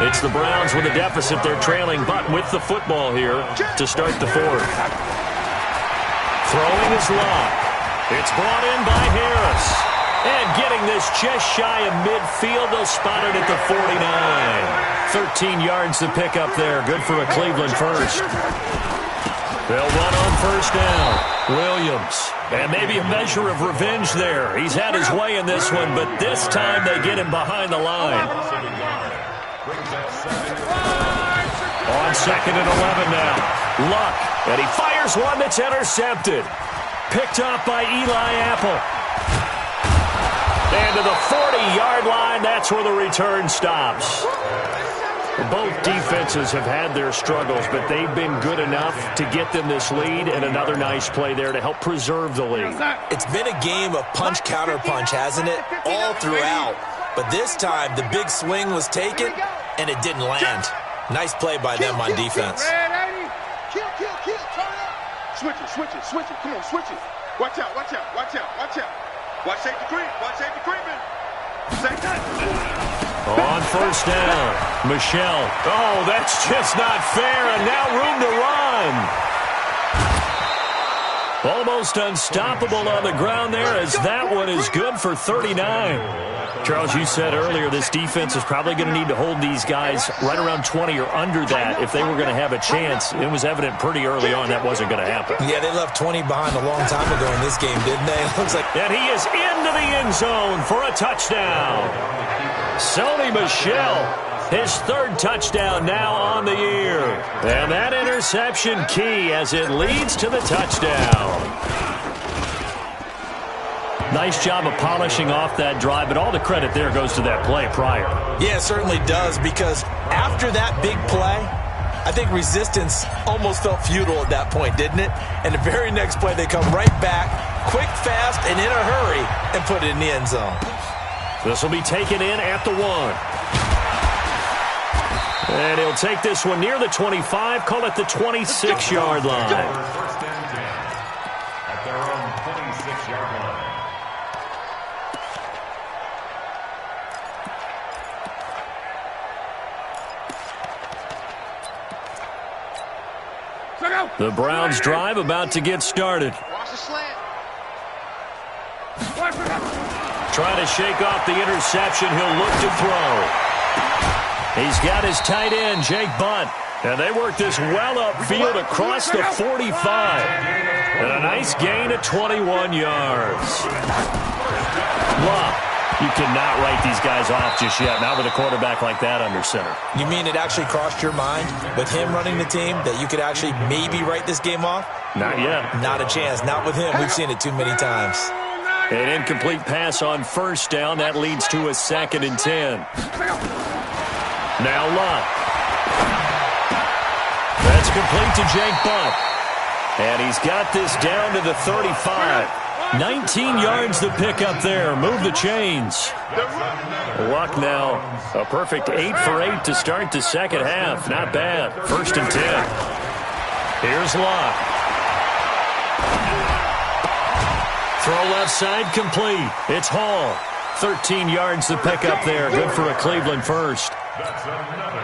It's the Browns with a deficit. They're trailing, but with the football here to start the 4th. Throwing is Locke. It's brought in by Harris. And getting this just shy of midfield, they'll spot it at the 49. 13 yards to pick up there. Good for a Cleveland 1st. They'll run on 1st down. Williams. And maybe a measure of revenge there. He's had his way in this one, but this time they get him behind the line. On 2nd and 11 now. Luck. And he fires one that's intercepted. Picked off by Eli Apple. And to the 40-yard line, that's where the return stops. Both defenses have had their struggles, but they've been good enough to get them this lead, and another nice play there to help preserve the lead. It's been a game of punch-counter-punch, hasn't it? All throughout. But this time, the big swing was taken, and it didn't land. Nice play by them on defense. Kill. Switch it. Come on, switch it. Watch out. Watch safety creeping. On 1st down, Michelle. Oh, that's just not fair, and now room to run. Almost unstoppable on the ground there, as that one is good for 39. Charles, you said earlier this defense is probably going to need to hold these guys right around 20 or under that if they were going to have a chance. It was evident pretty early on that wasn't going to happen. Yeah, they left 20 behind a long time ago in this game, didn't they? It looks like. And he is into the end zone for a touchdown. Sony Michel, his 3rd touchdown now on the year. And that interception key as it leads to the touchdown. Nice job of polishing off that drive, but all the credit there goes to that play prior. Yeah, it certainly does, because after that big play, I think resistance almost felt futile at that point, didn't it? And the very next play, they come right back, quick, fast, and in a hurry, and put it in the end zone. This will be taken in at the 1. And he'll take this one near the 25, call it the 26-yard line. At their own 26-yard line. The Browns drive about to get started. Watch the slant. Trying to shake off the interception. He'll look to throw. He's got his tight end, Jake Bunt. And they work this well upfield across the 45. And a nice gain of 21 yards. Luck. You cannot write these guys off just yet, not with a quarterback like that under center. You mean it actually crossed your mind with him running the team that you could actually maybe write this game off? Not yet. Not a chance. Not with him. We've seen it too many times. An incomplete pass on 1st down. That leads to a 2nd and 10. Now Luck. That's complete to Jake Bunt. And he's got this down to the 35. 19 yards to pick up there. Move the chains. Luck now a perfect 8 for 8 to start the 2nd half. Not bad. 1st and 10. Here's Luck. Throw left side complete. It's Hall. 13 yards to pick up there. Good for a Cleveland 1st. That's another.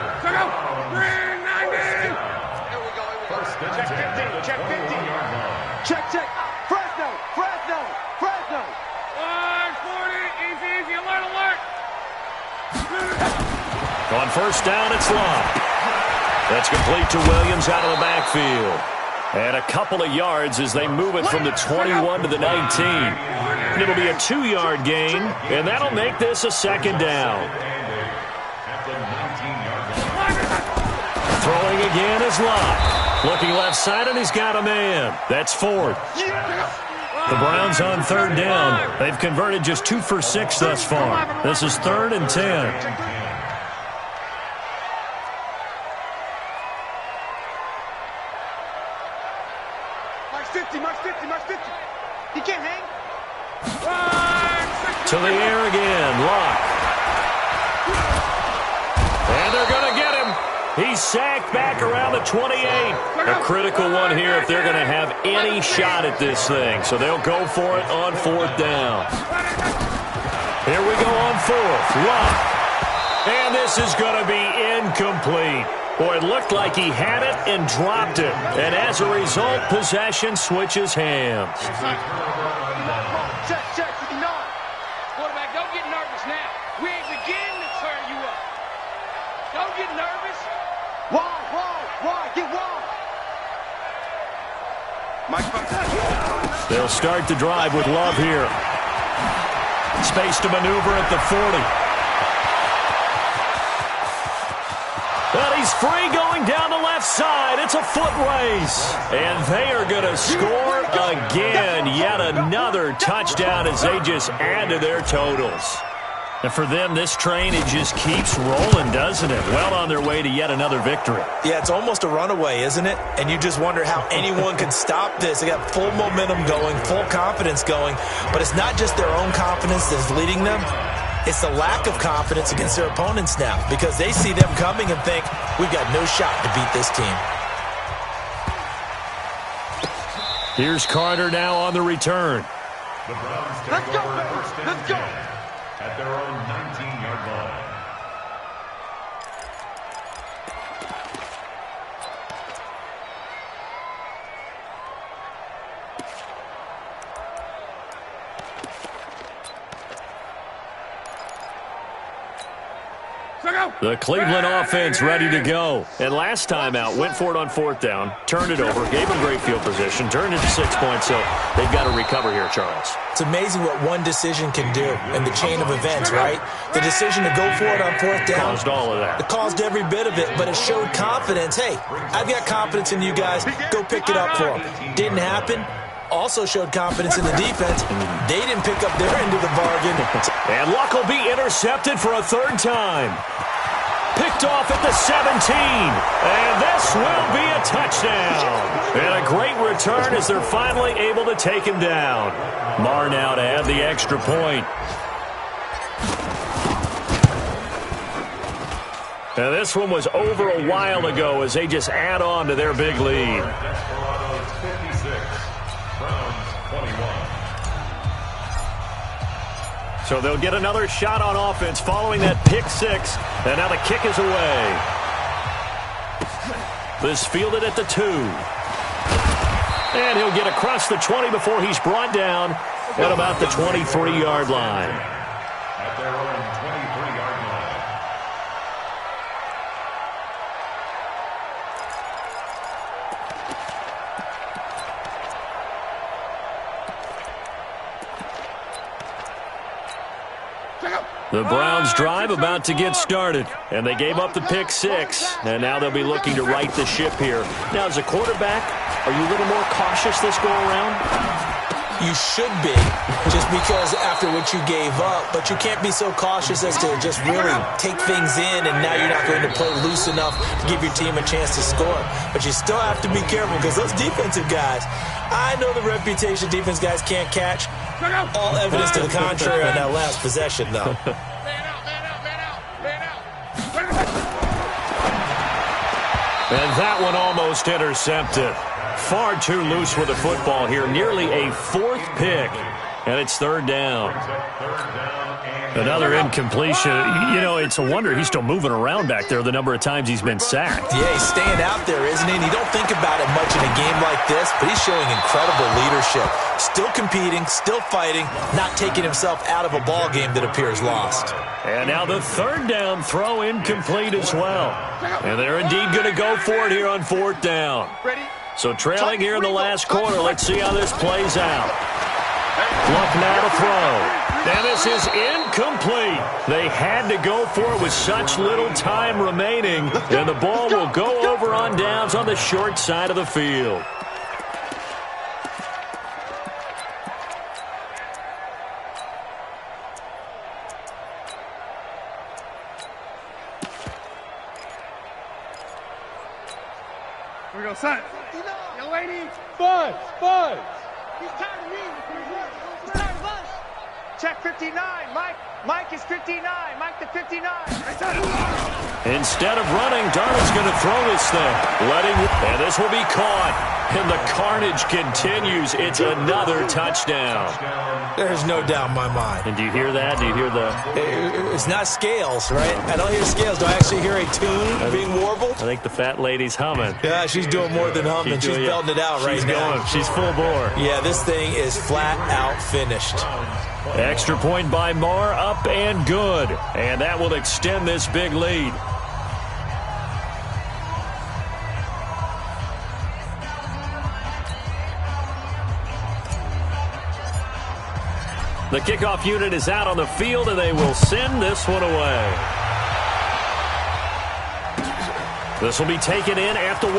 Check 15. Check 15. Check. Fresno. 40. Easy. Alert. On 1st down, it's Luck. That's complete to Williams out of the backfield. And a couple of yards as they move it from the 21 to the 19. And it'll be a 2-yard gain, and that'll make this a 2nd down. Throwing again is Luck. Looking left side, and he's got a man. That's 4th. The Browns on third down. They've converted just 2 for 6 thus far. This is 3rd and 10. He can't hang. To the air again. Lock. And they're going to get him. He's sacked back around the 28. A critical one here if they're going to have any shot at this thing. So they'll go for it on 4th down. Here we go on 4th. Lock. And this is going to be incomplete. Boy, it looked like he had it and dropped it. And as a result, possession switches hands. Check, 59. Quarterback, don't get nervous now. We ain't beginning to turn you up. Don't get nervous. Why? Get wide. They'll start the drive with Love here. Space to maneuver at the 40. But he's free going down the left side. It's a foot race. And they are going to score again. Yet another touchdown as they just add to their totals. And for them, this train, it just keeps rolling, doesn't it? Well on their way to yet another victory. Yeah, it's almost a runaway, isn't it? And you just wonder how anyone can stop this. They got full momentum going, full confidence going. But it's not just their own confidence that's leading them. It's the lack of confidence against their opponents now because they see them coming and think, we've got no shot to beat this team. Here's Carter now on the return. The Browns take over first and 10 at their own 19-yard line. The Cleveland offense ready to go. And last time out, went for it on 4th down, turned it over, gave them great field position, turned it to 6 points, so they've got to recover here, Charles. It's amazing what one decision can do in the chain of events, right? The decision to go for it on 4th down. Caused all of that. It caused every bit of it, but it showed confidence. Hey, I've got confidence in you guys. Go pick it up for them. Didn't happen. Also showed confidence in the defense. They didn't pick up their end of the bargain. And Luck will be intercepted for a 3rd time. Picked off at the 17. And this will be a touchdown. And a great return as they're finally able to take him down. Marr now to add the extra point. Now this one was over a while ago as they just add on to their big lead. So they'll get another shot on offense following that pick 6. And now the kick is away. This fielded at the 2. And he'll get across the 20 before he's brought down at about the 23-yard line. At their own 23-yard line. The Browns drive about to get started, and they gave up the pick 6, and now they'll be looking to right the ship here. Now, as a quarterback, are you a little more cautious this go around? You should be, just because after what you gave up, but you can't be so cautious as to just really take things in, and now you're not going to play loose enough to give your team a chance to score. But you still have to be careful because those defensive guys, I know the reputation defense guys can't catch. All evidence to the contrary on that last possession, though. And that one almost intercepted. Far too loose with the football here. Nearly a 4th pick. And it's 3rd down. Another incompletion. You know, it's a wonder he's still moving around back there the number of times he's been sacked. Yeah, he's staying out there, isn't he? And you don't think about it much in a game like this, but he's showing incredible leadership. Still competing, still fighting, not taking himself out of a ball game that appears lost. And now the 3rd down throw incomplete as well. And they're indeed going to go for it here on 4th down. So trailing here in the last quarter, let's see how this plays out. Luck now to throw. And this is incomplete. They had to go for it with such little time remaining. And the ball will go over on downs on the short side of the field. Here we go, son. Young lady. Buzz. He's tired of me. He's tired of us. Check 59. Mike is 59. Mike the 59. Instead of running, Darnold's going to throw this thing. And this will be caught. And the carnage continues. It's another touchdown. There's no doubt in my mind. And do you hear that? Do you hear the... It's not scales, right? I don't hear scales. Do I actually hear a tune being warbled? I think the fat lady's humming. Yeah, she's doing more than humming. She's belting it out right now. She's full bore. Yeah, this thing is flat out finished. Extra point by Marr, up and good. And that will extend this big lead. The kickoff unit is out on the field, and they will send this one away. This will be taken in at the 1.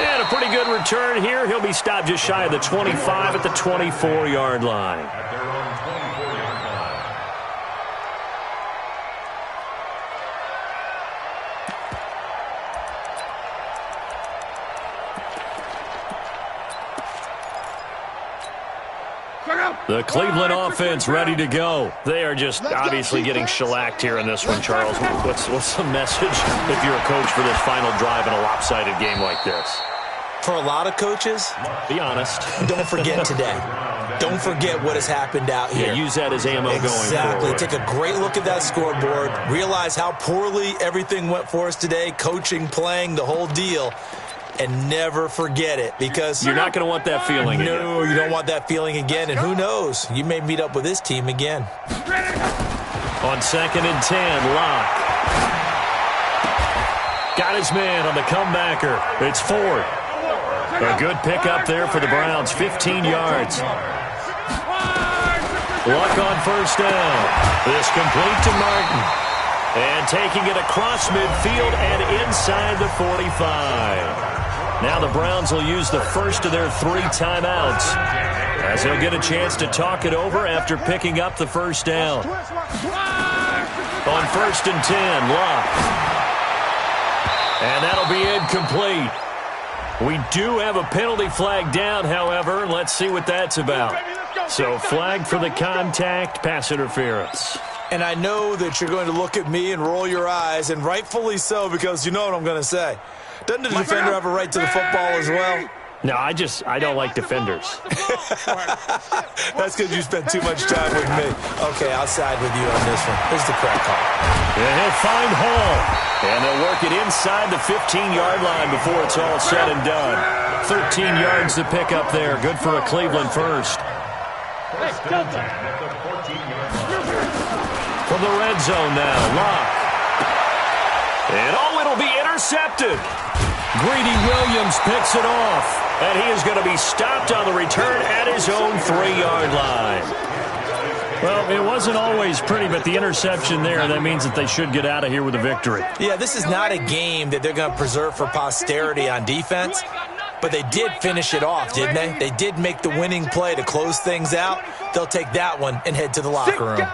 And a pretty good return here. He'll be stopped just shy of the 25 at the 24-yard line. At their own 24-yard line. The Cleveland offense ready to go. They are just obviously getting shellacked here in this one, Charles. What's the message if you're a coach for this final drive in a lopsided game like this? For a lot of coaches, be honest. Don't forget today. Don't forget what has happened out here. Yeah, use that as ammo going forward. Exactly. Take a great look at that scoreboard. Realize how poorly everything went for us today. Coaching, playing, the whole deal. And never forget it, because you're not going to want that feeling again. No, you don't want that feeling again. And who knows? You may meet up with this team again. On 2nd and 10, Locke. Got his man on the comebacker. It's Ford. A good pickup there for the Browns, 15 yards. Luck on first down. This complete to Martin. And taking it across midfield and inside the 45. Now the Browns will use the first of their 3 timeouts, as they'll get a chance to talk it over after picking up the first down. On 1st and 10, Locke. And that'll be incomplete. We do have a penalty flag down, however. Let's see what that's about. So flag for the contact, pass interference. And I know that you're going to look at me and roll your eyes, and rightfully so, because you know what I'm going to say. Doesn't the defender have a right to the football as well? No, I don't like defenders. That's because you spent too much time with me. Okay, I'll side with you on this one. Here's the correct call. And he'll find Hall. And they'll work it inside the 15-yard line before it's all said and done. 13 yards to pick up there. Good for a Cleveland first. From the red zone now, Locke. And it'll be intercepted. Greedy Williams picks it off. And he is going to be stopped on the return at his own 3-yard line. Well, it wasn't always pretty, but the interception there, that means that they should get out of here with a victory. Yeah, this is not a game that they're going to preserve for posterity on defense. But they did finish it off, didn't they? They did make the winning play to close things out. They'll take that one and head to the locker room.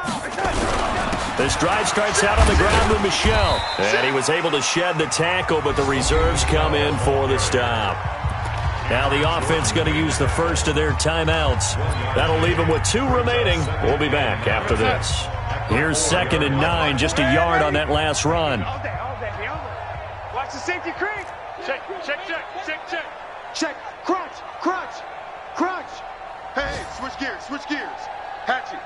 This drive starts out on the ground with Michel. And he was able to shed the tackle, but the reserves come in for the stop. Now the offense going to use the first of their timeouts. That'll leave them with 2 remaining. We'll be back after this. Here's 2nd and 9, just a yard on that last run. Watch the safety creep. Check. Check. Crunch. Hey, switch gears. Hatchet.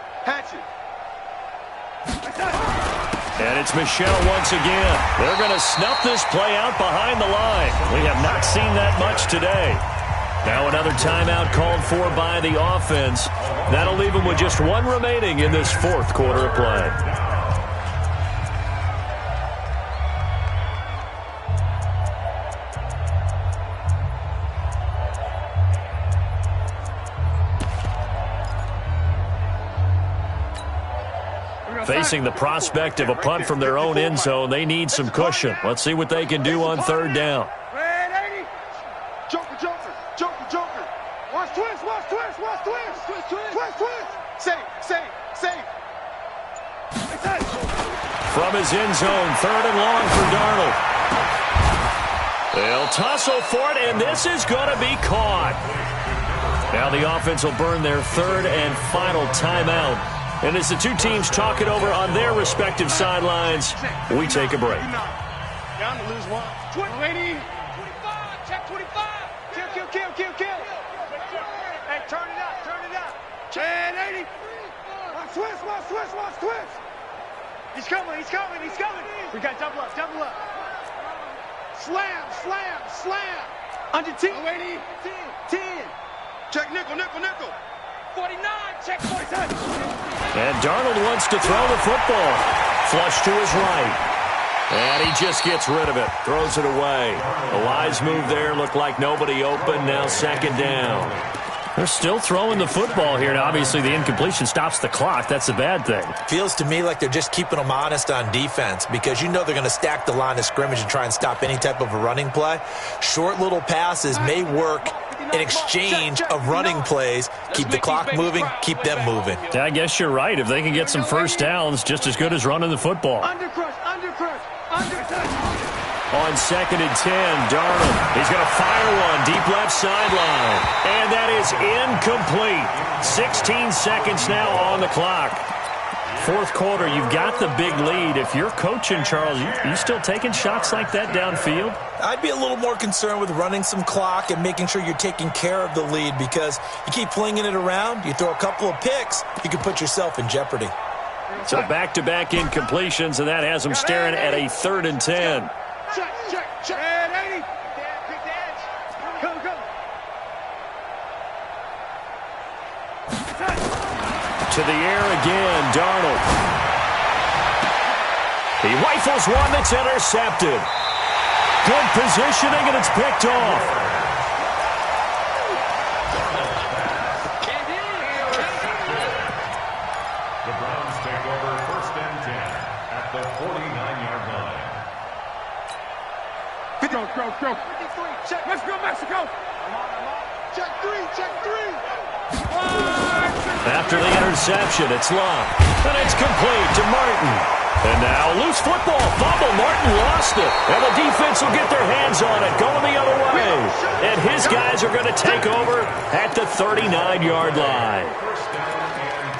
And it's Michel once again. They're going to snuff this play out behind the line. We have not seen that much today. Now another timeout called for by the offense. That'll leave them with just 1 remaining in this 4th quarter of play. Facing the prospect of a punt from their own end zone, they need some cushion. Let's see what they can do on 3rd down. Joker. Watch twist. Safe. From his end zone, 3rd and long for Darnold. They'll tussle for it, and this is going to be caught. Now the offense will burn their third and final timeout. And as the two teams talk it over on their respective sidelines, we take a break. Down to lose one. 20, 25, check 25. Kill. Hey, turn it up. And 80. Watch twist. He's coming. We got double up. Slam. Under 10. 10. Check nickel. 49, check 47. And Darnold wants to throw the football. Flush to his right. And he just gets rid of it. Throws it away. A wise move there. Looked like nobody open. Now second down. They're still throwing the football here. Now, obviously, the incompletion stops the clock. That's the bad thing. Feels to me like they're just keeping them honest on defense because you know they're going to stack the line of scrimmage and try and stop any type of a running play. Short little passes may work in exchange of running plays. Keep the clock moving, keep them moving. I guess you're right. If they can get some first downs, just as good as running the football. Undercrush. On second and 10, Darnold. He's going to fire one deep left sideline. And that is incomplete. 16 seconds now on the clock. Fourth quarter, you've got the big lead. If you're coaching, Charles, you still taking shots like that downfield? I'd be a little more concerned with running some clock and making sure you're taking care of the lead because you keep flinging it around, you throw a couple of picks, you can put yourself in jeopardy. So back-to-back incompletions, and that has them staring at a 3rd and 10. Check. And 80. Pick the edge. Go. To the air again, Darnold. He rifles one that's intercepted. Good positioning, and it's picked off. The Browns take over 1st and 10 at the 49-yard line. Go. 53. Check. Let's go, Mexico. I'm on. Check three. After the interception, it's Love. And it's complete to Martin. And now loose football. Fumble. Martin lost it. And the defense will get their hands on it. Going the other way. And his guys are going to take over at the 39-yard line. 1st down and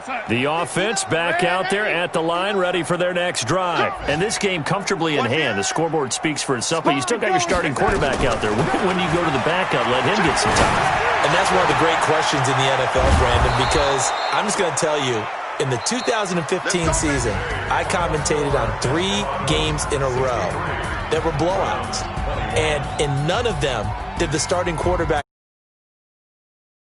10. The offense back out there at the line, ready for their next drive. And this game comfortably in hand. The scoreboard speaks for itself, but you still got your starting quarterback out there. When do you go to the backup, let him get some time? And that's one of the great questions in the NFL, Brandon, because I'm just going to tell you, in the 2015 season, I commentated on 3 games in a row that were blowouts. And in none of them did the starting quarterback